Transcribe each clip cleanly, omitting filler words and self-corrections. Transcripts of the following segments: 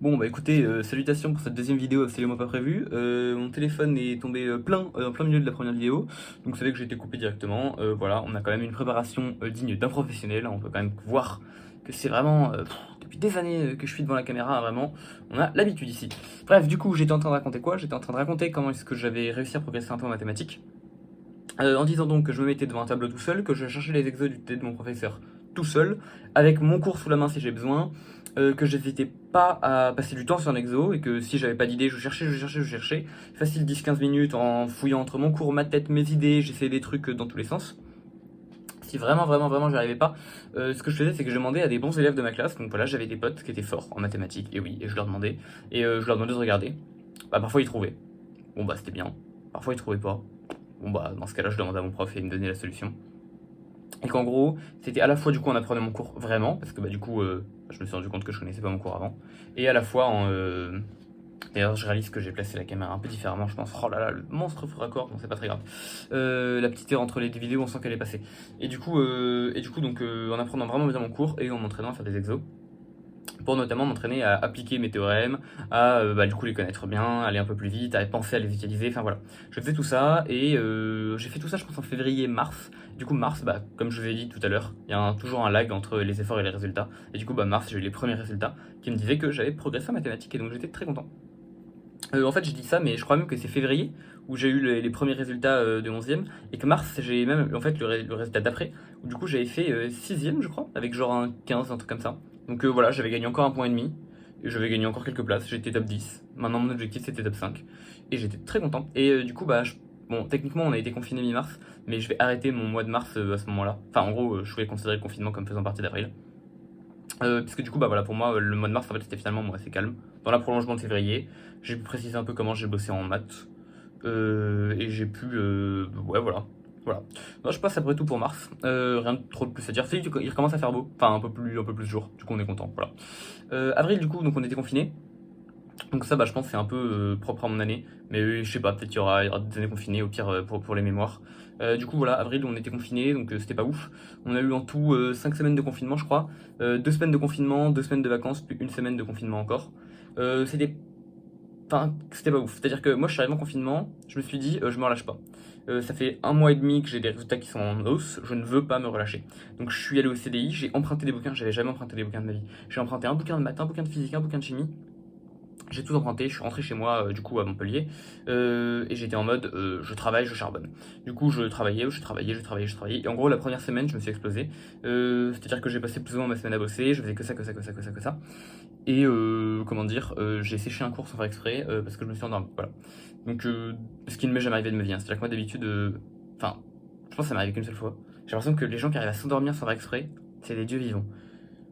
Bon bah écoutez, salutations pour cette deuxième vidéo absolument pas prévue. Mon téléphone est tombé en plein milieu de la première vidéo, donc vous savez que j'ai été coupé directement. Voilà, on a quand même une préparation digne d'un professionnel, hein. On peut quand même voir que c'est vraiment depuis des années que je suis devant la caméra, hein, vraiment, on a l'habitude ici. Bref, du coup j'étais en train de raconter quoi? J'étais en train de raconter comment est-ce que j'avais réussi à progresser un peu en mathématiques. En disant donc que je me mettais devant un tableau tout seul, que je cherchais les exos du thé de mon professeur tout seul, avec mon cours sous la main si j'ai besoin, que j'hésitais pas à passer du temps sur un exo, et que si j'avais pas d'idée, je cherchais, facile 10-15 minutes en fouillant entre mon cours, ma tête, mes idées, j'essayais des trucs dans tous les sens. Si vraiment j'y arrivais pas, ce que je faisais c'est que je demandais à des bons élèves de ma classe, donc voilà, j'avais des potes qui étaient forts en mathématiques, et oui, et je leur demandais, je leur demandais de regarder. Bah parfois ils trouvaient, bon bah c'était bien, parfois ils trouvaient pas. Bon bah dans ce cas-là je demandais à mon prof et il me donnait la solution. Et qu'en gros c'était à la fois du coup en apprenant mon cours vraiment, parce que bah du coup je me suis rendu compte que je connaissais pas mon cours avant, et à la fois en... D'ailleurs je réalise que j'ai placé la caméra un peu différemment, je pense, oh là là, le monstre faux raccord, bon c'est pas très grave. La petite erreur entre les deux vidéos, on sent qu'elle est passée. Et du coup donc en apprenant vraiment bien mon cours et en m'entraînant à faire des exos, pour notamment m'entraîner à appliquer mes théorèmes, à bah, du coup les connaître bien, aller un peu plus vite, à penser à les utiliser, enfin voilà. Je faisais tout ça et j'ai fait tout ça je pense en février-mars. Du coup mars, bah, comme je vous ai dit tout à l'heure, il y a toujours un lag entre les efforts et les résultats. Et du coup bah, mars j'ai eu les premiers résultats qui me disaient que j'avais progressé en mathématiques et donc j'étais très content. En fait, j'ai dit ça, mais je crois même que c'est février où j'ai eu les premiers résultats de 11e et que mars, j'ai même en fait le résultat d'après où du coup j'avais fait 6e, je crois, avec genre un 15, un truc comme ça. Donc voilà, j'avais gagné encore un point et demi et j'avais gagné encore quelques places. J'étais top 10. Maintenant, mon objectif c'était top 5 et j'étais très content. Et du coup, bah, bon, techniquement, on a été confiné mi-mars, mais je vais arrêter mon mois de mars à ce moment-là. Enfin, en gros, je vais considérer le confinement comme faisant partie d'avril. Puisque du coup, bah voilà, pour moi, le mois de mars, en fait, c'était finalement moi assez calme. Dans la prolongement de février, j'ai pu préciser un peu comment j'ai bossé en maths. Et j'ai pu. Ouais, voilà. Voilà. Non, je passe après tout pour mars. Rien de trop de plus à dire. Si, il recommence à faire beau. Enfin, un peu plus de jours. Du coup, on est content. Voilà. Avril, du coup, donc on était confinés. Donc ça, bah, je pense que c'est un peu propre à mon année. Mais je sais pas, peut-être qu'il y aura des années confinées, au pire pour les mémoires. Du coup, voilà, avril, on était confinés, donc c'était pas ouf. On a eu en tout 5 semaines de confinement, je crois. 2 semaines de confinement, 2 semaines de vacances, puis une semaine de confinement encore. C'était... Enfin, c'était pas ouf. C'est-à-dire que moi, je suis arrivé en confinement, je me suis dit, je me relâche pas. Ça fait un mois et demi que j'ai des résultats qui sont en hausse, je ne veux pas me relâcher. Donc je suis allé au CDI, j'ai emprunté des bouquins, j'avais jamais emprunté des bouquins de ma vie. J'ai emprunté un bouquin de maths, un bouquin de physique, un bouquin de chimie. J'ai tout emprunté, je suis rentré chez moi du coup à Montpellier et j'étais en mode je travaille, je charbonne. Du coup je travaillais et en gros la première semaine je me suis explosé. C'est-à-dire que j'ai passé plus ou moins ma semaine à bosser, je faisais que ça. Et comment dire, j'ai séché un cours sans faire exprès parce que je me suis endormi. Voilà. Donc ce qui ne m'est jamais arrivé de ma vie, hein. C'est-à-dire que moi d'habitude, enfin je pense que ça m'est arrivé qu'une seule fois. J'ai l'impression que les gens qui arrivent à s'endormir sans faire exprès, c'est des dieux vivants.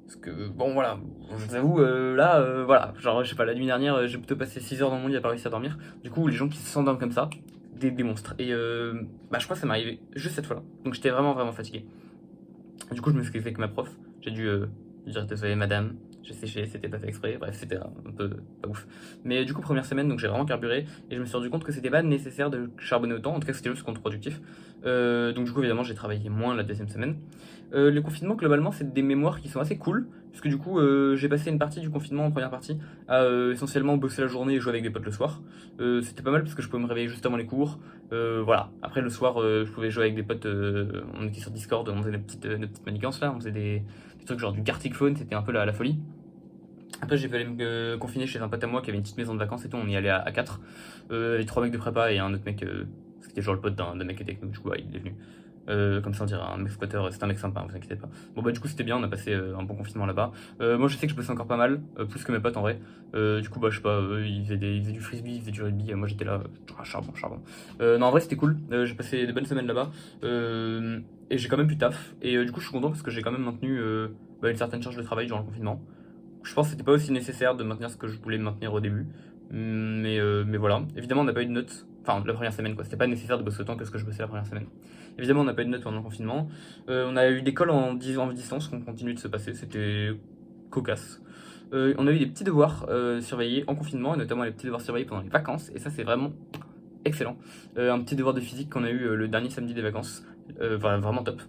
Parce que, bon, voilà, je vous avoue, là, voilà, genre, je sais pas, la nuit dernière, j'ai plutôt passé 6 heures dans mon lit à pas réussir à dormir. Du coup, les gens qui s'endorment comme ça, des monstres. Et bah, je crois que ça m'est arrivé juste cette fois-là. Donc, j'étais vraiment fatigué. Du coup, je me suis fait avec ma prof. J'ai dû dire désolé, madame, j'ai séché, c'était pas fait exprès. Bref, c'était un peu pas ouf. Mais du coup, première semaine, donc j'ai vraiment carburé. Et je me suis rendu compte que c'était pas nécessaire de charbonner autant. En tout cas, c'était juste contre-productif. Donc, du coup, évidemment, j'ai travaillé moins la deuxième semaine. Le confinement, globalement, c'est des mémoires qui sont assez cool. Parce que du coup, j'ai passé une partie du confinement en première partie à essentiellement bosser la journée et jouer avec des potes le soir. C'était pas mal parce que je pouvais me réveiller juste avant les cours. Voilà. Après, le soir, je pouvais jouer avec des potes. On était sur Discord, on faisait nos petites manigances là. On faisait des trucs genre du Gartic Phone, c'était un peu la folie. Après, j'ai pu aller me confiner chez un pote à moi qui avait une petite maison de vacances et tout. On y allait à 4. Avec 3 mecs de prépa et un autre mec. C'était genre le pote d'un mec qui était avec nous. Du coup, ouais, il est venu. Comme ça on dirait un mec squatter, c'est un mec sympa, vous inquiétez pas. Bon bah du coup c'était bien, on a passé un bon confinement là-bas. Moi je sais que je bossais encore pas mal, plus que mes potes en vrai. Du coup bah je sais pas, ils faisaient du frisbee, ils faisaient du rugby, moi j'étais là, charbon. Non en vrai c'était cool, j'ai passé des bonnes semaines là-bas. Et j'ai quand même pu taf. Et du coup je suis content parce que j'ai quand même maintenu bah, une certaine charge de travail durant le confinement. Je pense que c'était pas aussi nécessaire de maintenir ce que je voulais maintenir au début. Mais voilà. Évidemment, on n'a pas eu de notes. Enfin, la première semaine, quoi. C'était pas nécessaire de bosser autant que ce que je bossais la première semaine. Évidemment, on n'a pas eu de notes pendant le confinement. On a eu des calls en distance qui ont continué de se passer. C'était cocasse. On a eu des petits devoirs surveillés en confinement, et notamment les petits devoirs surveillés pendant les vacances. Et ça, c'est vraiment excellent. Un petit devoir de physique qu'on a eu le dernier samedi des vacances. Vraiment top.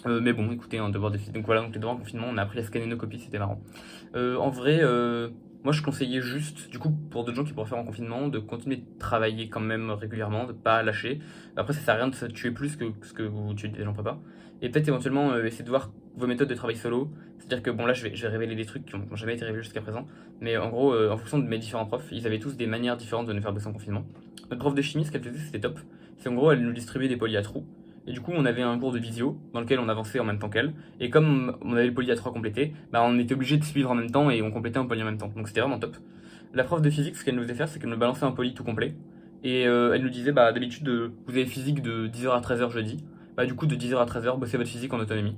Mais bon, écoutez, un devoir de physique. Donc voilà, donc les devoirs en confinement, on a appris à scanner nos copies, c'était marrant. En vrai, moi je conseillais juste, du coup pour d'autres gens qui pourraient faire en confinement, de continuer de travailler quand même régulièrement, de pas lâcher. Après ça sert à rien de se tuer plus que ce que vous tuez des gens prépa. Et peut-être éventuellement essayer de voir vos méthodes de travail solo. C'est-à-dire que bon là je vais révéler des trucs qui n'ont jamais été révélés jusqu'à présent. Mais en gros, en fonction de mes différents profs, ils avaient tous des manières différentes de nous faire bosser en confinement. Notre prof de chimie, ce qu'elle faisait, c'était top. C'est en gros, elle nous distribuait des polis à trous. Et du coup, on avait un cours de visio dans lequel on avançait en même temps qu'elle. Et comme on avait le poly à 3 complété, bah on était obligé de suivre en même temps et on complétait un poly en même temps. Donc c'était vraiment top. La prof de physique, ce qu'elle nous faisait faire, c'est qu'elle nous balançait un poly tout complet. Et elle nous disait, bah d'habitude, vous avez physique de 10h à 13h jeudi. Bah du coup, de 10h à 13h, bossez votre physique en autonomie.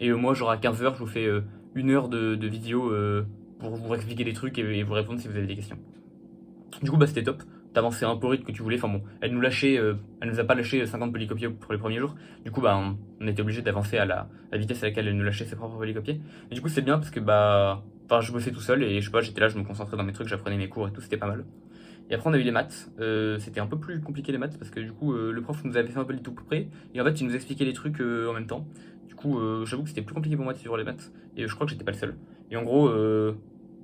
Et moi, genre à 15h, je vous fais 1 heure de vidéo pour vous expliquer des trucs et vous répondre si vous avez des questions. Du coup, bah c'était top. T'avançais un peu au rythme que tu voulais. Enfin bon, elle nous a pas lâché 50 polycopiés pour les premiers jours. Du coup, bah on était obligé d'avancer à la vitesse à laquelle elle nous lâchait ses propres polycopiés. Et du coup, c'est bien parce que bah, enfin, je bossais tout seul et je sais pas, j'étais là, je me concentrais dans mes trucs, j'apprenais mes cours et tout, c'était pas mal. Et après, on a eu les maths. C'était un peu plus compliqué les maths parce que du coup, le prof nous avait fait un peu les tout près et en fait, il nous expliquait les trucs en même temps. Du coup, j'avoue que c'était plus compliqué pour moi de suivre les maths et je crois que j'étais pas le seul. Et en gros,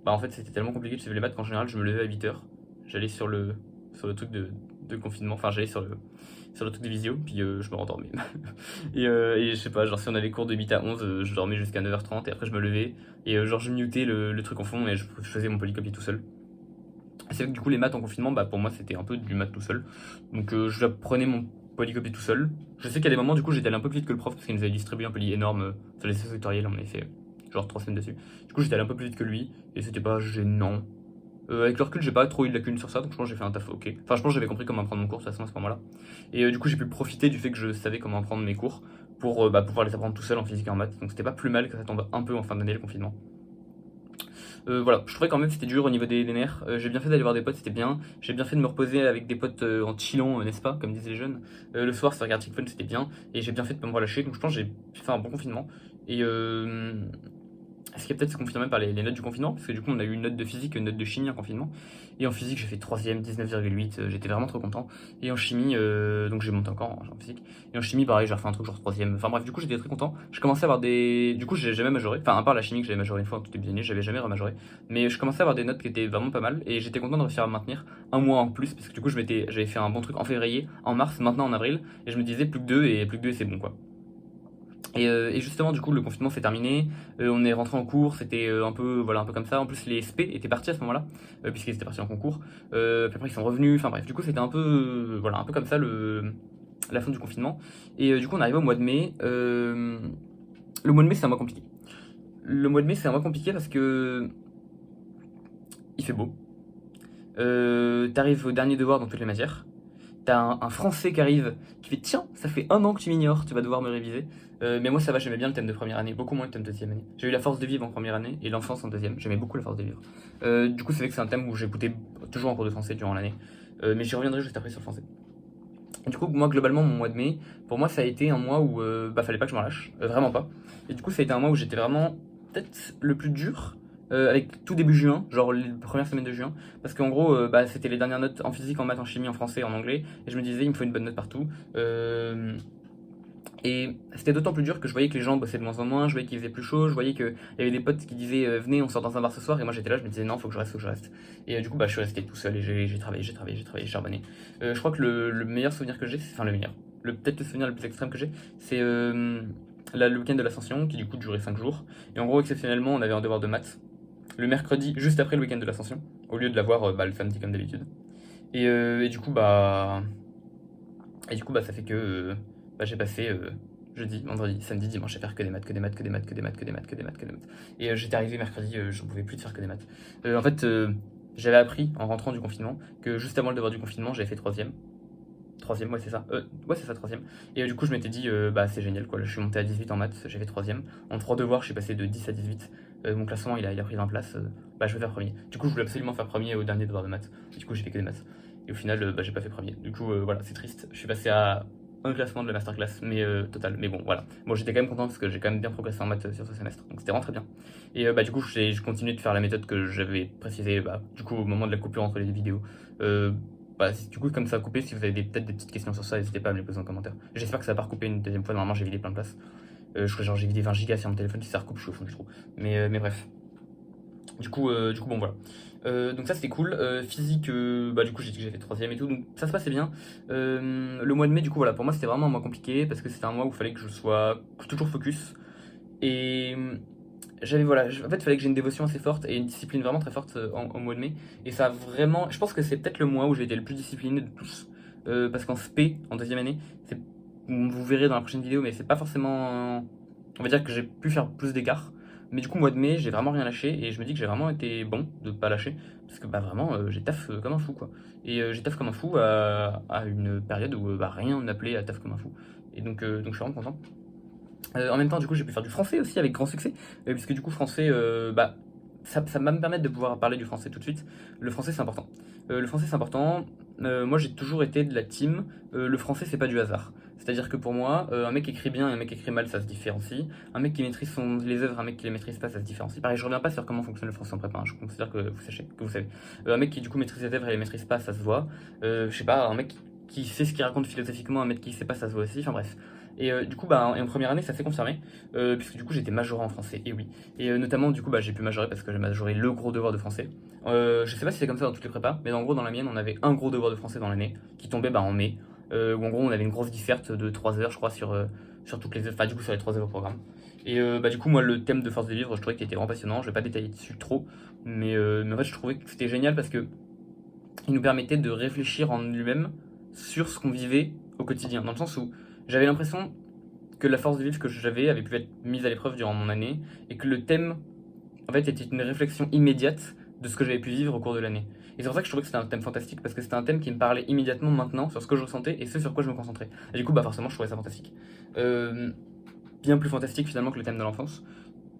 bah en fait, c'était tellement compliqué de suivre les maths qu'en général, je me levais à 8h. J'allais sur le truc de confinement, enfin, j'allais sur le truc de visio, puis je me rendormais. Et je sais pas, genre si on avait cours de 8 à 11, je dormais jusqu'à 9h30 et après je me levais et genre je mutais le truc en fond et je faisais mon polycopie tout seul. C'est vrai que du coup les maths en confinement, bah pour moi c'était un peu du maths tout seul. Donc j'apprenais mon polycopie tout seul. Je sais qu'à des moments du coup j'étais allé un peu plus vite que le prof parce qu'il nous avait distribué un poly énorme sur les tutoriels, on avait fait genre 3 semaines dessus. Du coup j'étais allé un peu plus vite que lui et c'était pas gênant. Avec le recul, j'ai pas trop eu de lacunes sur ça, donc je pense que j'ai fait un taf ok. Enfin, je pense que j'avais compris comment apprendre mon cours de toute façon à ce moment-là. Et du coup, j'ai pu profiter du fait que je savais comment apprendre mes cours pour bah, pouvoir les apprendre tout seul en physique et en maths. Donc c'était pas plus mal que ça tombe un peu en fin d'année le confinement. Voilà, je trouvais quand même que c'était dur au niveau des nerfs. J'ai bien fait d'aller voir des potes, c'était bien. J'ai bien fait de me reposer avec des potes en chillant, n'est-ce pas, comme disent les jeunes. Le soir, ça regarde TikTok, c'était bien. Et j'ai bien fait de pas me relâcher, donc je pense que j'ai fait un bon confinement. Et ce qui est peut-être se confirmé par les notes du confinement, parce que du coup on a eu une note de physique et une note de chimie en confinement. Et en physique j'ai fait 3ème, 19,8, j'étais vraiment trop content. Et en chimie, donc j'ai monté encore en physique. Et en chimie pareil, j'ai refait un truc genre 3ème. Enfin bref, du coup j'étais très content. Je commençais à avoir des. Du coup j'ai jamais majoré, enfin à part la chimie que j'avais majoré une fois en tout début d'année, j'avais jamais remajoré. Mais je commençais à avoir des notes qui étaient vraiment pas mal. Et j'étais content de réussir à me maintenir un mois en plus, parce que du coup j'avais fait un bon truc en février, en mars, maintenant en avril. Et je me disais plus que 2 et plus que 2 et c'est bon quoi. Et justement, du coup, le confinement s'est terminé. On est rentré en cours, c'était un peu, voilà, un peu comme ça. En plus, les SP étaient partis à ce moment-là, puisqu'ils étaient partis en concours. Puis après, ils sont revenus. Enfin bref, du coup, c'était un peu, voilà, un peu comme ça la fin du confinement. Et du coup, on arrive au mois de mai. Le mois de mai, c'est un mois compliqué. Le mois de mai, c'est un mois compliqué parce que il fait beau. T'arrives au dernier devoir dans toutes les matières. T'as un français qui arrive, qui fait tiens, ça fait 1 an que tu m'ignores, tu vas devoir me réviser. Mais moi ça va, j'aimais bien le thème de première année, beaucoup moins le thème de deuxième année. J'ai eu la force de vivre en première année et l'enfance en deuxième, j'aimais beaucoup la force de vivre. Du coup c'est vrai que c'est un thème où j'écoutais toujours en cours de français durant l'année, mais j'y reviendrai juste après sur le français. Du coup moi globalement mon mois de mai, pour moi ça a été un mois où bah fallait pas que je m'en lâche, vraiment pas. Et du coup ça a été un mois où j'étais vraiment peut-être le plus dur, avec tout début juin, genre les premières semaines de juin, parce qu'en gros, bah, c'était les dernières notes en physique, en maths, en chimie, en français, en anglais, et je me disais, il me faut une bonne note partout. Et c'était d'autant plus dur que je voyais que les gens bossaient de moins en moins, je voyais qu'il faisait plus chaud, je voyais qu'il y avait des potes qui disaient venez on sort dans un bar ce soir et moi j'étais là, je me disais non faut que je reste, faut que je reste. Et du coup bah je suis resté tout seul et j'ai travaillé, j'ai charbonné. Je crois que le meilleur souvenir que j'ai, enfin le meilleur, peut-être le souvenir le plus extrême que j'ai, c'est le week-end de l'Ascension qui du coup durait 5 jours. Et en gros exceptionnellement on avait un devoir de maths le mercredi juste après le week-end de l'Ascension, au lieu de l'avoir bah, le samedi comme d'habitude. Et du coup bah ça fait que bah, j'ai passé jeudi, vendredi, samedi, dimanche à faire que des maths, que des maths, que des maths, que des maths, que des maths, que des maths, que des maths. Et j'étais arrivé mercredi, j'en pouvais plus de faire que des maths. En fait, j'avais appris en rentrant du confinement que juste avant le devoir du confinement, j'avais fait 3ème. 3ème, ouais, c'est ça. Ouais, c'est ça, 3ème. Et du coup, je m'étais dit, bah, c'est génial, quoi. Je suis monté à 18 en maths, j'ai fait 3ème. En 3 devoirs, je suis passé de 10 à 18. Mon classement, il a pris 20 places. Bah, je vais faire premier. Du coup, je voulais absolument faire premier au dernier devoir de maths. Du coup, j'ai fait que des maths. Et au final, bah, j'ai pas fait premier. Du coup, voilà, c'est triste. Je suis passé à un classement de la masterclass, mais total. Mais bon, voilà. Bon, j'étais quand même content parce que j'ai quand même bien progressé en maths sur ce semestre. Donc, c'était vraiment très bien. Et bah, du coup, je continue de faire la méthode que j'avais précisée, bah, du coup, au moment de la coupure entre les vidéos. Bah, du coup, comme ça a coupé, si vous avez peut-être des petites questions sur ça, n'hésitez pas à me les poser en commentaire. J'espère que ça va pas recouper une deuxième fois. Normalement, j'ai vidé plein de places. Je crois genre j'ai vidé 20 gigas sur mon téléphone. Si ça recoupe, je suis au fond du trou. Mais bref. Du coup bon voilà. Donc ça c'était cool. Physique, bah du coup j'ai dit que j'avais fait troisième et tout, donc ça se passait bien. Le mois de mai, du coup voilà, pour moi c'était vraiment un mois compliqué parce que c'était un mois où il fallait que je sois toujours focus. Et j'avais voilà, en fait il fallait que j'ai une dévotion assez forte et une discipline vraiment très forte en mois de mai. Et ça a vraiment, je pense que c'est peut-être le mois où j'ai été le plus discipliné de tous. Parce qu'en SP, en deuxième année, c'est, vous verrez dans la prochaine vidéo, mais c'est pas forcément, on va dire que j'ai pu faire plus d'écart. Mais du coup, mois de mai, j'ai vraiment rien lâché et je me dis que j'ai vraiment été bon de pas lâcher parce que bah vraiment, j'ai taf comme un fou quoi. Et j'ai taf comme un fou à une période où bah, rien n'appelait à taf comme un fou. Et donc je suis vraiment content. En même temps, du coup, j'ai pu faire du français aussi avec grand succès, puisque du coup, français, bah, ça va me permettre de pouvoir parler du français tout de suite. Le français, c'est important. Le français, c'est important. Moi, j'ai toujours été de la team. Le français, c'est pas du hasard. C'est-à-dire que pour moi, un mec qui écrit bien et un mec qui écrit mal, ça se différencie. Un mec qui maîtrise les œuvres, un mec qui les maîtrise pas, ça se différencie. Pareil, je reviens pas sur comment fonctionne le français en prépa, hein. Je considère que vous sachez, que vous savez. Un mec qui du coup maîtrise les œuvres et les maîtrise pas, ça se voit. Je sais pas, un mec qui sait ce qu'il raconte philosophiquement, un mec qui sait pas, ça se voit aussi. Enfin bref. Et du coup, bah, en première année, ça s'est confirmé, puisque du coup, j'étais majoré en français, et oui. Et notamment, du coup, bah, j'ai pu majorer parce que j'ai majoré le gros devoir de français. Je sais pas si c'est comme ça dans toutes les prépas, mais en gros, dans la mienne, on avait un gros devoir de français dans l'année, qui tombait bah, en mai, où en gros, on avait une grosse disserte de 3 heures, je crois, sur toutes les œuvres, enfin, du coup, sur les 3 œuvres au programme. Et bah, du coup, moi, le thème de force de vivre, je trouvais qu'il était vraiment passionnant. Je vais pas détailler dessus trop, mais en fait, je trouvais que c'était génial parce que il nous permettait de réfléchir en lui-même sur ce qu'on vivait au quotidien, dans le sens où j'avais l'impression que la force de vivre que j'avais avait pu être mise à l'épreuve durant mon année et que le thème en fait était une réflexion immédiate de ce que j'avais pu vivre au cours de l'année. Et c'est pour ça que je trouvais que c'était un thème fantastique parce que c'était un thème qui me parlait immédiatement maintenant sur ce que je ressentais et ce sur quoi je me concentrais. Et du coup bah forcément je trouvais ça fantastique. Euh, Bien plus fantastique finalement que le thème de l'enfance,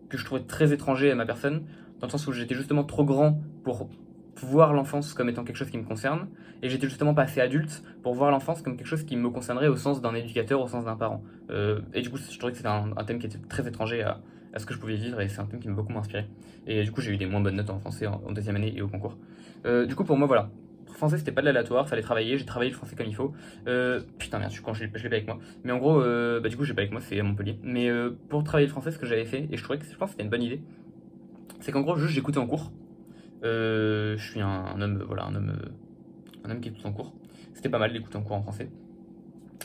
que je trouvais très étranger à ma personne, dans le sens où j'étais justement trop grand pour voir l'enfance comme étant quelque chose qui me concerne, et j'étais justement pas assez adulte pour voir l'enfance comme quelque chose qui me concernerait au sens d'un éducateur, au sens d'un parent. Et du coup, je trouvais que c'était un thème qui était très étranger à ce que je pouvais vivre, et c'est un thème qui m'a beaucoup inspiré. Et du coup, j'ai eu des moins bonnes notes en français en deuxième année et au concours. Du coup, pour moi, voilà. Français, c'était pas de l'aléatoire, fallait travailler, j'ai travaillé le français comme il faut. Putain, merde, je l'ai pas avec moi. Mais en gros, bah, du coup, j'ai pas avec moi, c'est à Montpellier. Mais pour travailler le français, ce que j'avais fait, et je pense que c'était une bonne idée, c'est qu'en gros, juste j'écoutais en cours. Je suis un homme, voilà, un homme qui écoute en cours. C'était pas mal d'écouter en cours en français.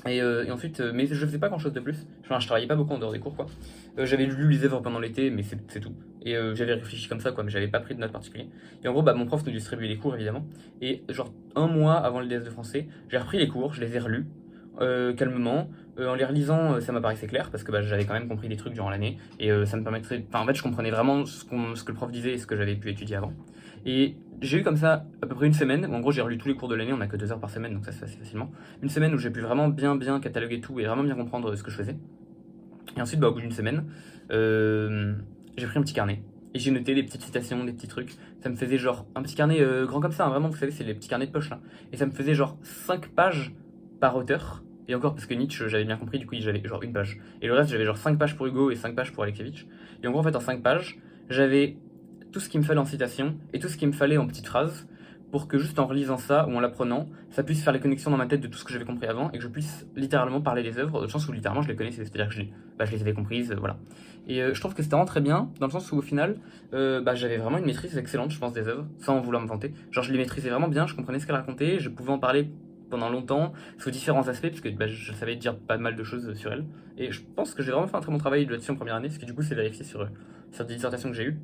Et ensuite, mais je faisais pas grand chose de plus. Enfin, je travaillais pas beaucoup en dehors des cours, quoi. J'avais lu les œuvres pendant l'été, mais c'est tout. Et j'avais réfléchi comme ça, quoi, mais j'avais pas pris de notes particulières. Et en gros, bah, mon prof nous distribuait les cours, évidemment. Et genre, un mois avant le DS de français, j'ai repris les cours, je les ai relus, calmement. En les relisant, ça m'apparaissait clair, parce que bah, j'avais quand même compris des trucs durant l'année. Et ça me permettrait. Enfin, en fait, je comprenais vraiment ce que le prof disait et ce que j'avais pu étudier avant. Et j'ai eu comme ça à peu près une semaine, où en gros j'ai relu tous les cours de l'année, on a que 2 heures par semaine, donc ça se fait assez facilement. Une semaine où j'ai pu vraiment bien cataloguer tout et vraiment bien comprendre ce que je faisais. Et ensuite, bah, au bout d'une semaine, euh, j'ai pris un petit carnet. Et j'ai noté des petites citations, des petits trucs. Ça me faisait genre un petit carnet grand comme ça, hein, vraiment, vous savez, c'est les petits carnets de poche là. Et ça me faisait genre 5 pages par auteur. Et encore, parce que Nietzsche, j'avais bien compris, du coup, j'avais genre une page. Et le reste, j'avais genre 5 pages pour Hugo et 5 pages pour Alexievitch. Et en gros, en fait, en 5 pages, j'avais tout ce qu'il me fallait en citation et tout ce qu'il me fallait en petites phrases pour que juste en relisant ça ou en l'apprenant, ça puisse faire les connexions dans ma tête de tout ce que j'avais compris avant et que je puisse littéralement parler les œuvres, dans le sens où littéralement je les connaissais, c'est-à-dire que je les avais comprises, voilà. Et je trouve que c'était vraiment très bien, dans le sens où au final, bah, j'avais vraiment une maîtrise excellente, je pense, des œuvres, sans vouloir me vanter. Genre je les maîtrisais vraiment bien, je comprenais ce qu'elles racontaient, je pouvais en parler pendant longtemps, sous différents aspects, puisque bah, je savais dire pas mal de choses sur elles. Et je pense que j'ai vraiment fait un très bon travail là-dessus en première année, ce qui du coup s'est vérifié sur des dissertations que j'ai eues.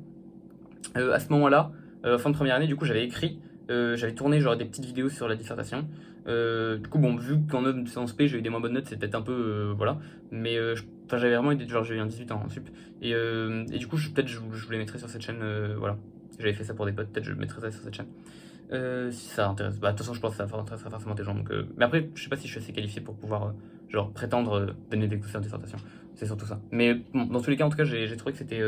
À ce moment-là, fin de première année, du coup, j'avais écrit, j'avais tourné genre des petites vidéos sur la dissertation. Du coup, bon, vu qu'en séance P, j'ai eu des moins bonnes notes, c'est peut-être un peu. Voilà. Mais enfin, j'avais vraiment été. Genre, j'ai eu un 18 ans en sup. Et du coup, peut-être je vous les mettrai sur cette chaîne. Voilà. J'avais fait ça pour des potes, peut-être je mettrai ça sur cette chaîne. Si ça intéresse. Bah, de toute façon, je pense que ça intéressera forcément des gens. Donc, mais après, je sais pas si je suis assez qualifié pour pouvoir genre prétendre donner des conseils en dissertation. C'est surtout ça. Mais bon, dans tous les cas, en tout cas, j'ai trouvé que c'était.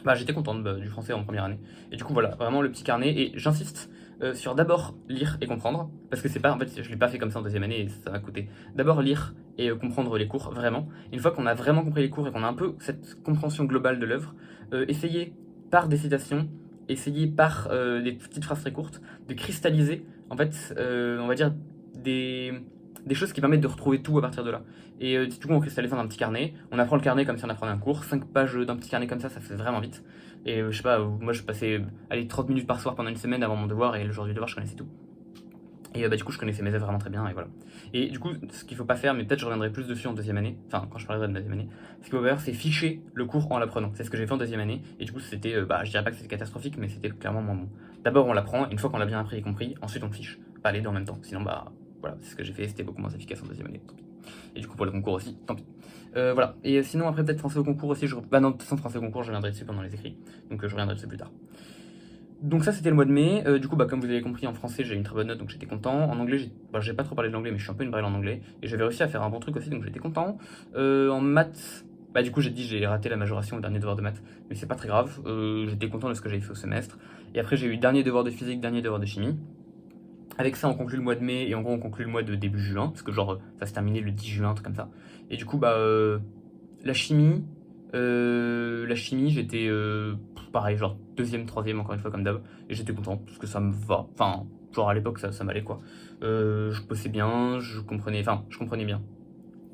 Bah, j'étais contente bah, du français en première année. Et du coup, voilà, vraiment le petit carnet. Et j'insiste sur d'abord lire et comprendre. Parce que c'est pas, en fait, je l'ai pas fait comme ça en deuxième année et ça m'a coûté. D'abord lire et comprendre les cours, vraiment. Une fois qu'on a vraiment compris les cours et qu'on a un peu cette compréhension globale de l'œuvre, essayer par des citations, essayer par des petites phrases très courtes, de cristalliser, en fait, on va dire, des, des choses qui permettent de retrouver tout à partir de là. Et du coup, on cristallise dans un petit carnet, on apprend le carnet comme si on apprenait un cours, 5 pages d'un petit carnet comme ça fait vraiment vite. Et je sais pas, moi je passais 30 minutes par soir pendant une semaine avant mon devoir, et le jour du devoir, je connaissais tout. Et du coup, je connaissais mes œuvres vraiment très bien, et voilà. Et du coup, ce qu'il faut pas faire, mais peut-être je reviendrai plus dessus en deuxième année, enfin, quand je parlerai de la deuxième année, ce qu'il faut faire, c'est ficher le cours en l'apprenant. C'est ce que j'ai fait en deuxième année, et du coup, c'était, je dirais pas que c'était catastrophique, mais c'était clairement moins bon. D'abord, on l'apprend, et une fois qu'on l'a bien appris et compris, ensuite on le fiche. Pas les deux en même temps, sinon, voilà, c'est ce que j'ai fait, c'était beaucoup moins efficace en deuxième année, tant pis. Et du coup, pour le concours aussi, tant pis. Voilà. Et sinon, après, peut-être français au concours aussi, non, sans français au concours, je reviendrai dessus pendant les écrits, donc je reviendrai dessus plus tard. Donc ça c'était le mois de mai, du coup comme vous avez compris en français j'ai eu une très bonne note donc j'étais content, en anglais j'ai pas trop parlé de l'anglais mais je suis un peu une brêle en anglais et j'avais réussi à faire un bon truc aussi donc j'étais content. En maths, du coup j'ai raté la majoration au dernier devoir de maths mais c'est pas très grave, j'étais content de ce que j'avais fait au semestre. Et après j'ai eu dernier devoir de physique, dernier devoir de chimie. Avec ça on conclut le mois de mai et en gros on conclut le mois de début juin parce que genre ça s'est terminé le 10 juin, un truc comme ça. Et du coup la chimie, j'étais pareil, genre deuxième, troisième, encore une fois, comme d'hab. Et j'étais content, parce que ça me va. Enfin, genre à l'époque, ça m'allait quoi. Je bossais bien, je comprenais bien.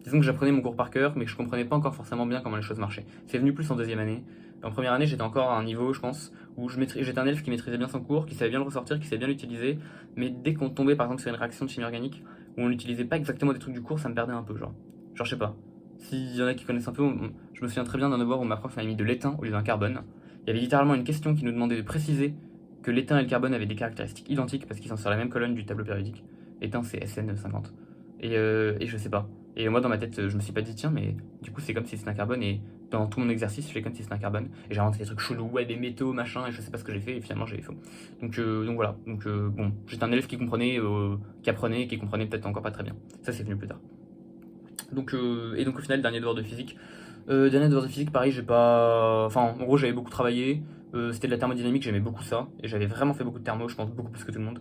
Disons que j'apprenais mon cours par cœur, mais que je comprenais pas encore forcément bien comment les choses marchaient. C'est venu plus en deuxième année. En première année, j'étais encore à un niveau, je pense, où j'étais un élève qui maîtrisait bien son cours, qui savait bien le ressortir, qui savait bien l'utiliser. Mais dès qu'on tombait par exemple sur une réaction de chimie organique, où on n'utilisait pas exactement des trucs du cours, ça me perdait un peu, genre. Genre, je sais pas. S'il y en a qui connaissent un peu, je me souviens très bien d'un devoir où ma prof avait mis de l'étain au lieu d'un carbone. Il y avait littéralement une question qui nous demandait de préciser que l'étain et le carbone avaient des caractéristiques identiques parce qu'ils sont sur la même colonne du tableau périodique. L'étain c'est SN50. Et je sais pas. Et moi dans ma tête, je me suis pas dit tiens, mais du coup c'est comme si c'était un carbone et dans tout mon exercice, je fais comme si c'était un carbone. Et j'ai inventé des trucs chelous, ouais, des métaux, machin, et je sais pas ce que j'ai fait et finalement j'avais faux. Donc voilà. Bon, j'étais un élève qui comprenait, qui apprenait, qui comprenait peut-être encore pas très bien. Ça c'est venu plus tard. Donc au final, dernier devoir de physique. Dernier devoir de physique, pareil, j'ai pas. Enfin, en gros, j'avais beaucoup travaillé. C'était de la thermodynamique, j'aimais beaucoup ça. Et j'avais vraiment fait beaucoup de thermo, je pense, beaucoup plus que tout le monde.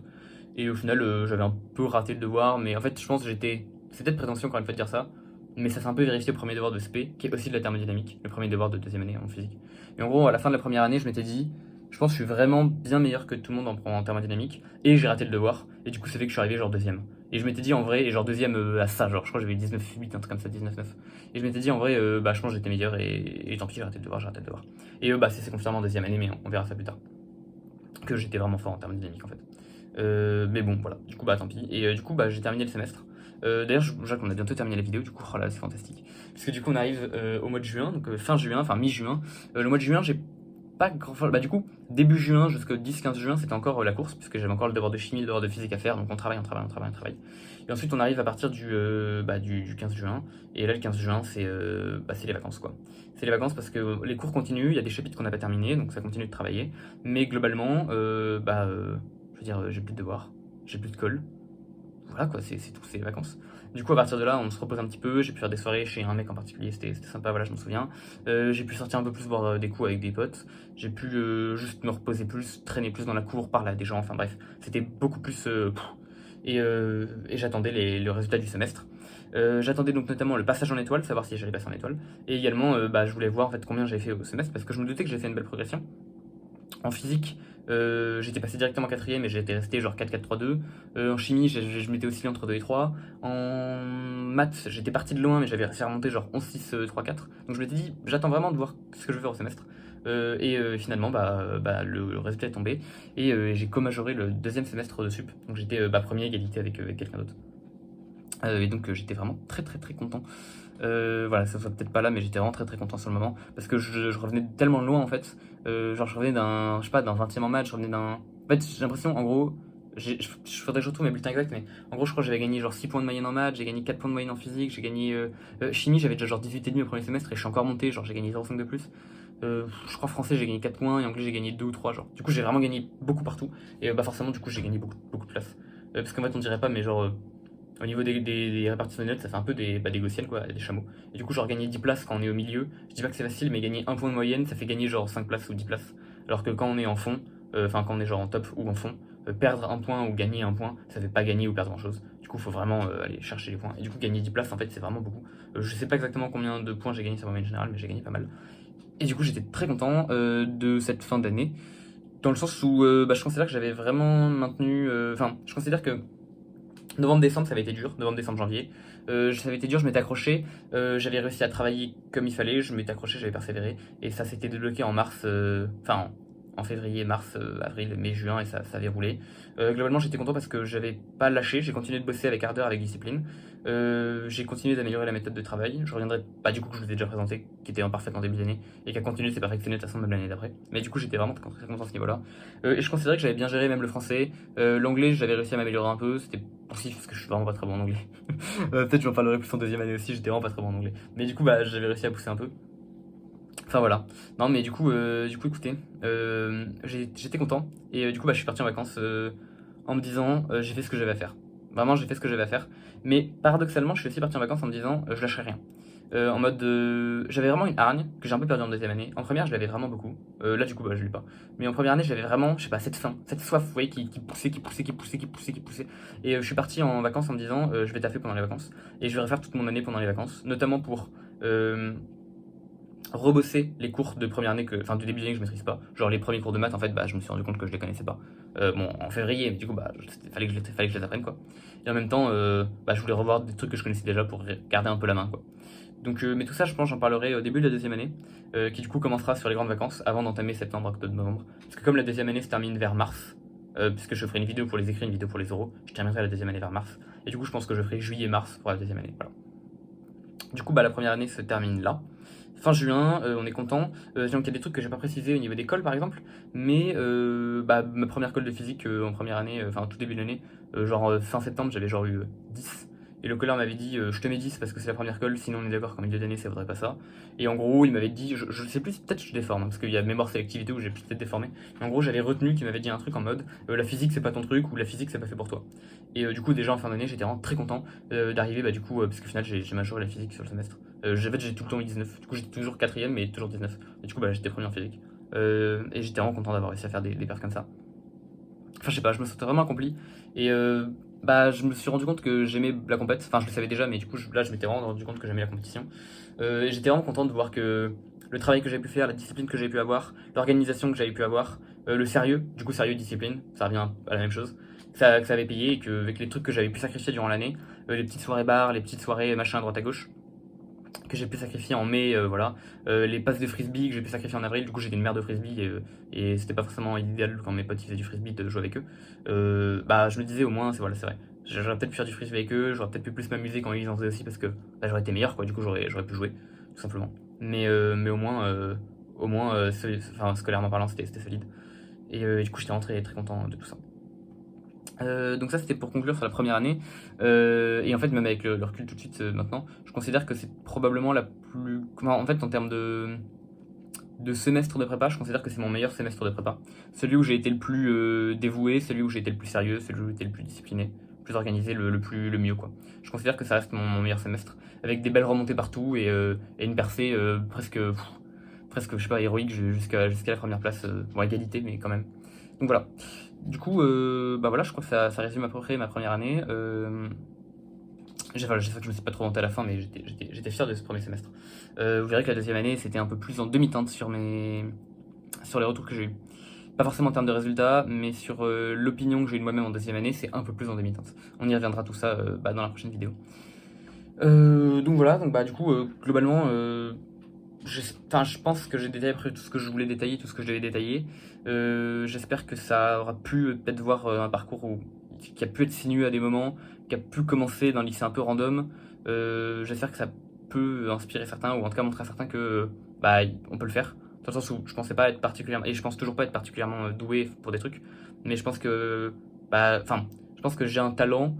Et au final, j'avais un peu raté le devoir. Mais en fait, je pense que j'étais. C'est peut-être prétentieux encore une fois de dire ça. Mais ça s'est un peu vérifié au premier devoir de SP, qui est aussi de la thermodynamique, le premier devoir de deuxième année en physique. Et en gros, à la fin de la première année, je m'étais dit, je pense que je suis vraiment bien meilleur que tout le monde en thermodynamique. Et j'ai raté le devoir. Et du coup, ça fait que je suis arrivé genre deuxième. Et je m'étais dit en vrai, et genre deuxième à ça, genre je crois que j'avais 19,8, un truc comme ça, 19,9. Et je m'étais dit en vrai, je pense que j'étais meilleur et tant pis, j'ai raté le devoir, j'ai raté le devoir. Et c'est confirmé en deuxième année, mais on verra ça plus tard. Que j'étais vraiment fort en termes dynamique en fait. Mais bon, voilà, du coup, tant pis. Et du coup, j'ai terminé le semestre. D'ailleurs, Jacques, on a bientôt terminé la vidéo, du coup, oh là, c'est fantastique. Parce que du coup, on arrive au mois de juin, donc fin juin, enfin mi-juin. Le mois de juin, j'ai pas grand chose. Du coup, début juin jusqu'au 10-15 juin, c'était encore la course, puisque j'avais encore le devoir de chimie, le devoir de physique à faire, donc on travaille. Et ensuite, on arrive à partir du 15 juin, et là, le 15 juin, c'est les vacances, quoi. C'est les vacances parce que les cours continuent, il y a des chapitres qu'on n'a pas terminés, donc ça continue de travailler. Mais globalement, je veux dire, j'ai plus de devoirs, j'ai plus de colle. Voilà quoi, c'est tout, c'est les vacances. Du coup, à partir de là, on se repose un petit peu. J'ai pu faire des soirées chez un mec en particulier, c'était sympa, voilà, je m'en souviens. J'ai pu sortir un peu plus, boire des coups avec des potes. J'ai pu juste me reposer plus, traîner plus dans la cour, parler à des gens, enfin bref, c'était beaucoup plus. Et j'attendais le résultat du semestre. J'attendais donc notamment le passage en étoile, savoir si j'allais passer en étoile. Et également, je voulais voir en fait combien j'avais fait au semestre parce que je me doutais que j'avais fait une belle progression. En physique, j'étais passé directement quatrième et j'étais resté genre 4-4-3-2. En chimie, je m'étais oscillé entre 2 et 3. En maths, j'étais parti de loin, mais j'avais réussi à remonter genre 11-6-3-4. Donc je m'étais dit, j'attends vraiment de voir ce que je vais faire au semestre. Finalement, le résultat est tombé et j'ai co-majoré le deuxième semestre de sup. Donc j'étais premier égalité avec quelqu'un d'autre. Et donc j'étais vraiment très très très content. Voilà, ça soit peut-être pas là, mais j'étais vraiment très très content sur le moment parce que je revenais tellement loin en fait. Genre, je revenais d'un, je sais pas, d'un 20e en maths, je revenais d'un. En fait, j'ai l'impression, en gros, je faudrait que je retrouve mes bulletins exacts, mais en gros, je crois que j'avais gagné genre 6 points de moyenne en maths, j'ai gagné 4 points de moyenne en physique, j'ai gagné. Chimie, j'avais déjà genre 18,5 au premier semestre et je suis encore monté, genre j'ai gagné 0,5 de plus. Je crois français, j'ai gagné 4 points et anglais, j'ai gagné 2 ou 3, genre. Du coup, j'ai vraiment gagné beaucoup partout et forcément, du coup, j'ai gagné beaucoup, beaucoup de place. Parce qu'en fait, on dirait pas, mais genre. Au niveau des répartitions de notes, ça fait un peu des gaussiennes, quoi, des chameaux. Et du coup, genre gagner 10 places quand on est au milieu, je dis pas que c'est facile, mais gagner 1 point de moyenne, ça fait gagner genre 5 places ou 10 places. Alors que quand on est en fond, quand on est genre en top ou en fond, perdre un point ou gagner un point, ça fait pas gagner ou perdre grand chose. Du coup, faut vraiment aller chercher les points. Et du coup, gagner 10 places, en fait, c'est vraiment beaucoup. Je sais pas exactement combien de points j'ai gagné sur ma moyenne générale, mais j'ai gagné pas mal. Et du coup, j'étais très content de cette fin d'année, dans le sens où je considère que j'avais vraiment maintenu. Je considère que Novembre-décembre, ça avait été dur, novembre-décembre-janvier. Ça avait été dur, je m'étais accroché, j'avais réussi à travailler comme il fallait, je m'étais accroché, j'avais persévéré, et ça s'était débloqué en mars, enfin en février, mars, avril, mai, juin, et ça avait roulé. Globalement, j'étais content parce que j'avais pas lâché, j'ai continué de bosser avec ardeur, avec discipline. J'ai continué d'améliorer la méthode de travail. Je reviendrai pas du coup que je vous ai déjà présenté, qui était imparfaite en début d'année, et qui a continué de se perfectionner de toute façon même l'année d'après. Mais du coup, j'étais vraiment très content à ce niveau-là. Et je considérais que j'avais bien géré même le français. L'anglais, j'avais réussi à m'améliorer un peu, c'était poussif parce que je suis vraiment pas très bon en anglais. Peut-être j'en parlerai plus en deuxième année aussi, j'étais vraiment pas très bon en anglais. Mais du coup, bah, j'avais réussi à pousser un peu. Enfin voilà. Non, mais du coup écoutez, j'étais content. Et du coup, bah, je suis parti en vacances en me disant, j'ai fait ce que j'avais à faire. Vraiment, j'ai fait ce que j'avais à faire. Mais paradoxalement, je suis aussi parti en vacances en me disant, je lâcherai rien. En mode, j'avais vraiment une hargne que j'ai un peu perdue en deuxième année. En première, je l'avais vraiment beaucoup. Là, du coup, bah, je l'ai pas. Mais en première année, j'avais vraiment, je sais pas, cette faim, cette soif, vous voyez, qui poussait, qui poussait, qui poussait, qui poussait, qui poussait. Et je suis parti en vacances en me disant, je vais taffer pendant les vacances. Et je vais refaire toute mon année pendant les vacances. Notamment pour rebosser les cours de première année, enfin du début d'année que je maîtrise pas. Genre les premiers cours de maths, en fait, bah, je me suis rendu compte que je les connaissais pas. Bon, en février, mais du coup, bah, fallait que je les apprenne, quoi. Et en même temps, bah, je voulais revoir des trucs que je connaissais déjà pour garder un peu la main, quoi. Donc, mais tout ça, je pense, j'en parlerai au début de la deuxième année, qui du coup commencera sur les grandes vacances, avant d'entamer septembre, octobre, novembre. Parce que comme la deuxième année se termine vers mars, puisque je ferai une vidéo pour les écrits, une vidéo pour les oraux, je terminerai la deuxième année vers mars. Et du coup, je pense que je ferai juillet-mars pour la deuxième année. Voilà. Du coup, bah, la première année se termine là. Fin juin, on est content. Donc il y a des trucs que j'ai pas précisé au niveau des cols par exemple, mais bah, ma première colle de physique en première année, enfin tout début de l'année, genre fin septembre, j'avais genre eu 10. Et le colleur m'avait dit je te mets 10 parce que c'est la première colle, sinon on est d'accord qu'en milieu d'année ça vaudrait pas ça. Et en gros, il m'avait dit, je sais plus, peut-être je déforme, hein, parce qu'il y a mémoire sélectivité où j'ai peut-être déformé. Mais en gros, j'avais retenu qu'il m'avait dit un truc en mode la physique c'est pas ton truc ou la physique c'est pas fait pour toi. Et du coup, déjà en fin d'année, j'étais vraiment très content d'arriver, bah, du coup, parce qu'au final, j'ai majoré la physique sur le semestre. En fait, j'ai tout le temps eu 19. Du coup, j'étais toujours quatrième, mais toujours 19. Et du coup, bah, j'étais premier en physique. Et j'étais vraiment content d'avoir réussi à faire des perfs comme ça. Enfin, je sais pas, je me sentais vraiment accompli. Et bah, je me suis rendu compte que j'aimais la compète. Enfin, je le savais déjà, mais du coup, là, je m'étais vraiment rendu compte que j'aimais la compétition. Et j'étais vraiment content de voir que le travail que j'avais pu faire, la discipline que j'avais pu avoir, l'organisation que j'avais pu avoir, le sérieux, du coup, sérieux, discipline, ça revient à la même chose, que ça avait payé et qu'avec les trucs que j'avais pu sacrifier durant l'année, les petites soirées bars, les petites soirées machin à droite à gauche, que j'ai pu sacrifier en mai, voilà. Les passes de frisbee que j'ai pu sacrifier en avril, du coup j'étais une merde de frisbee et c'était pas forcément idéal quand mes potes faisaient du frisbee de jouer avec eux. Bah je me disais au moins, c'est voilà, c'est vrai. J'aurais peut-être pu faire du frisbee avec eux, j'aurais peut-être pu plus m'amuser quand ils en faisaient aussi parce que bah, j'aurais été meilleur quoi, du coup j'aurais pu jouer, tout simplement. Mais au moins enfin, scolairement parlant, c'était solide. Et du coup j'étais rentré très content de tout ça. Donc ça c'était pour conclure sur la première année. Et en fait même avec le recul tout de suite maintenant, je considère que c'est probablement la plus... En fait en termes de semestre de prépa, je considère que c'est mon meilleur semestre de prépa. Celui où j'ai été le plus dévoué, celui où j'ai été le plus sérieux, celui où j'ai été le plus discipliné, le plus organisé, le mieux quoi. Je considère que ça reste mon meilleur semestre, avec des belles remontées partout et une percée presque je sais pas héroïque jusqu'à la première place, bon égalité mais quand même. Donc voilà. Du coup, bah voilà, je crois que ça résume à peu près ma première année. Enfin, je sais que je me suis pas trop vanté à la fin, mais j'étais fier de ce premier semestre. Vous verrez que la deuxième année, c'était un peu plus en demi-teinte sur les retours que j'ai eu. Pas forcément en termes de résultats, mais sur l'opinion que j'ai eu de moi-même en deuxième année, c'est un peu plus en demi-teinte. On y reviendra tout ça bah, dans la prochaine vidéo. Donc voilà, donc bah du coup, globalement, je pense que j'ai détaillé après tout ce que je voulais détailler, tout ce que je devais détailler. J'espère que ça aura pu peut-être voir un parcours qui a pu être sinueux à des moments, qui a pu commencer d'un lycée un peu random. J'espère que ça peut inspirer certains, ou en tout cas montrer à certains que bah, on peut le faire. Dans le sens où je pensais pas être particulièrement, et je pense toujours pas être particulièrement doué pour des trucs, mais je pense que, bah, enfin, je pense que j'ai un talent,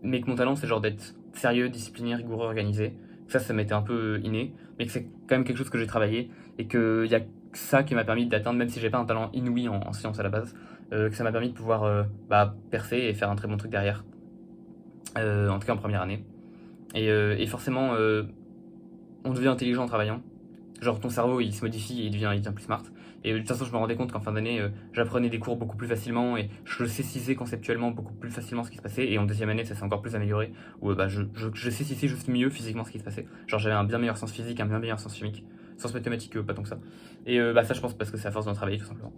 mais que mon talent c'est genre d'être sérieux, discipliné, rigoureux, organisé. Ça m'était un peu inné, mais que c'est quand même quelque chose que j'ai travaillé et qu'il y a ça qui m'a permis d'atteindre, même si j'ai pas un talent inouï en sciences à la base, que ça m'a permis de pouvoir bah, percer et faire un très bon truc derrière, en tout cas en première année. Et forcément, on devient intelligent en travaillant. Genre ton cerveau il se modifie et il devient plus smart. Et de toute façon je me rendais compte qu'en fin d'année j'apprenais des cours beaucoup plus facilement et je saisissais conceptuellement beaucoup plus facilement ce qui se passait. Et en deuxième année ça s'est encore plus amélioré où bah, je saisissais juste mieux physiquement ce qui se passait. Genre j'avais un bien meilleur sens physique, un bien meilleur sens chimique. Sens mathématique pas tant que ça. Et bah ça je pense parce que c'est à force d'en travailler tout simplement.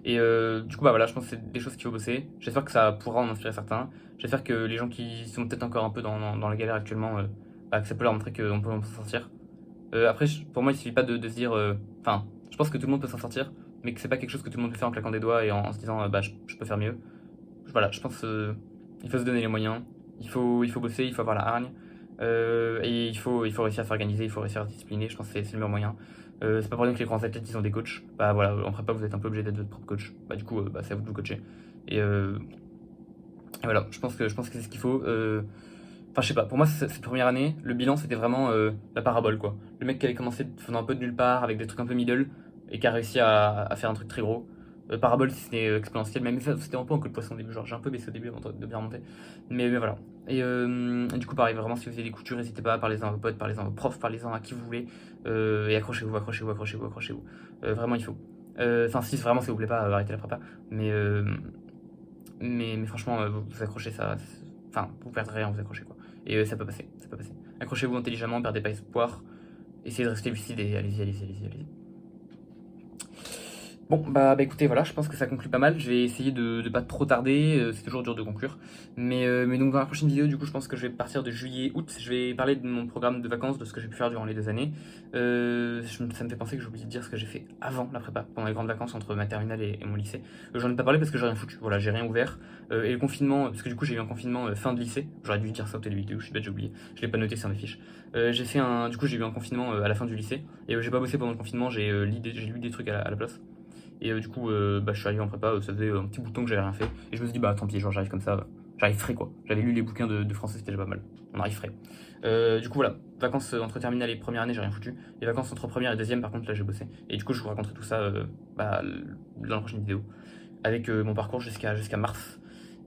Et du coup, bah voilà, je pense que c'est des choses qu'il faut bosser. J'espère que ça pourra en inspirer certains. J'espère que les gens qui sont peut-être encore un peu dans la galère actuellement, bah, que ça peut leur montrer qu'on peut s'en sortir. Après, pour moi, il suffit pas de se dire. Enfin, je pense que tout le monde peut s'en sortir, mais que c'est pas quelque chose que tout le monde peut faire en claquant des doigts et en se disant bah je peux faire mieux. Voilà, je pense qu'il faut se donner les moyens, il faut bosser, il faut avoir la hargne, et il faut réussir à s'organiser, il faut réussir à se discipliner, je pense que c'est le meilleur moyen. C'est pas pour rien que les grands athlètes ils ont des coachs. Bah voilà, en prépa vous êtes un peu obligé d'être votre propre coach. Bah du coup, bah, c'est à vous de vous coacher. Et, et voilà, je pense que c'est ce qu'il faut. Enfin, je sais pas, pour moi, cette première année, le bilan c'était vraiment la parabole quoi. Le mec qui avait commencé faisant un peu de nulle part avec des trucs un peu middle et qui a réussi à faire un truc très gros. Parabole si c'était exponentiel, même ça c'était un peu en queue de poisson au début, genre j'ai un peu baissé au début avant de bien remonter. Mais voilà. Et du coup, pareil, vraiment, si vous avez des coutures, n'hésitez pas, parlez-en à vos potes, parlez-en à vos profs, parlez-en à qui vous voulez. Et accrochez-vous, accrochez-vous, accrochez-vous, accrochez-vous. Vraiment, il faut. Enfin, si vraiment ça vous plaît pas, arrêtez la prépa. Mais franchement, vous accrochez ça. Enfin, vous perdrez rien, vous accrochez quoi. Et ça peut passer, ça peut passer. Accrochez-vous intelligemment, perdez pas espoir. Essayez de rester lucide et allez-y, allez-y, allez-y, allez-y. Bon, bah écoutez, voilà, je pense que ça conclut pas mal. Je vais essayer de pas trop tarder, c'est toujours dur de conclure. Mais donc dans la prochaine vidéo, du coup, je pense que je vais partir de juillet-août. Je vais parler de mon programme de vacances, de ce que j'ai pu faire durant les 2 années. Ça me fait penser que j'ai oublié de dire ce que j'ai fait avant la prépa, pendant les grandes vacances entre ma terminale et mon lycée. J'en ai pas parlé parce que j'ai rien foutu, voilà, j'ai rien ouvert. Et le confinement, parce que du coup j'ai eu un confinement fin de lycée. J'aurais dû dire ça au télé vidéo, je suis bête, j'ai oublié. Je l'ai pas noté sur mes fiches. Du coup j'ai eu un confinement à la fin du lycée. Et j'ai pas bossé pendant le confinement, j'ai lu des trucs à la place. Et du coup, bah, je suis arrivé en prépa, ça faisait un petit bout de temps que j'avais rien fait. Et je me suis dit, bah tant pis, genre j'arrive comme ça, j'arrive frais quoi. J'avais lu les bouquins de français, c'était déjà pas mal. On arrive frais. Du coup, voilà, vacances entre terminale et première année, j'ai rien foutu. Les vacances entre première et deuxième, par contre, là j'ai bossé. Et du coup, je vous raconterai tout ça bah, dans la prochaine vidéo. Avec mon parcours jusqu'à mars.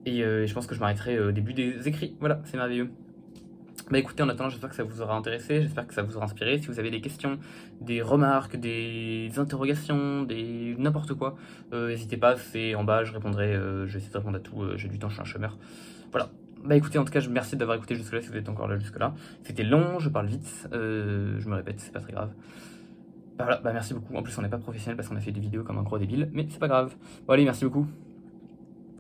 Et je pense que je m'arrêterai au début des écrits. Voilà, c'est merveilleux. Bah écoutez, en attendant, j'espère que ça vous aura intéressé, j'espère que ça vous aura inspiré. Si vous avez des questions, des remarques, des interrogations, des n'importe quoi, n'hésitez pas, c'est en bas, je répondrai, je vais essayer de répondre à tout, j'ai du temps, je suis un chômeur. Voilà. Bah écoutez, en tout cas, je vous remercie d'avoir écouté jusque-là, si vous êtes encore là jusque-là. C'était long, je parle vite, je me répète, c'est pas très grave. Bah voilà, bah merci beaucoup. En plus, on n'est pas professionnel parce qu'on a fait des vidéos comme un gros débile, mais c'est pas grave. Bon allez, merci beaucoup.